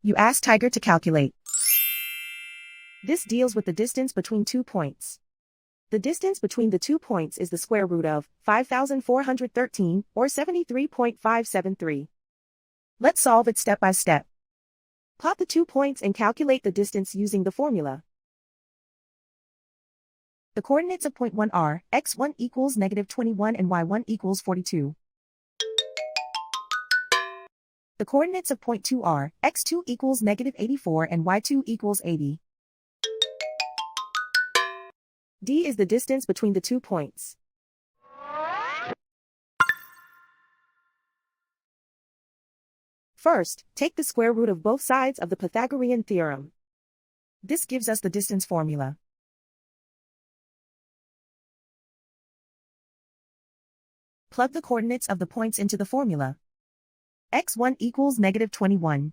You ask Tiger to calculate. This deals with the distance between 2 points. The distance between the 2 points is the square root of 5,413, or 73.573. Let's solve it step by step. Plot the 2 points and calculate the distance using the formula. The coordinates of point 1 are x1 equals -21 and y1 equals 42. The coordinates of point 2 are x2 equals -84 and y2 equals 80. D is the distance between the 2 points. First, take the square root of both sides of the Pythagorean theorem. This gives us the distance formula. Plug the coordinates of the points into the formula. x1 equals -21.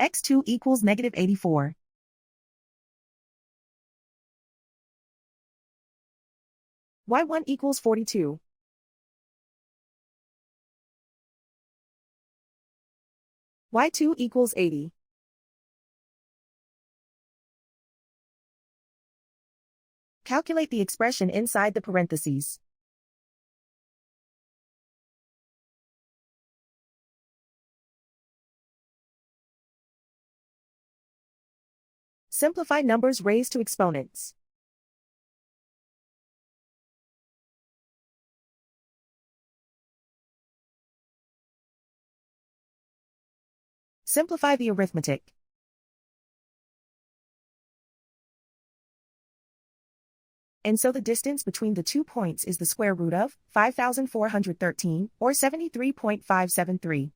x2 equals -84. y1 equals 42. y2 equals 80. Calculate the expression inside the parentheses. Simplify numbers raised to exponents. Simplify the arithmetic. And so the distance between the 2 points is the square root of 5,413, or 73.573.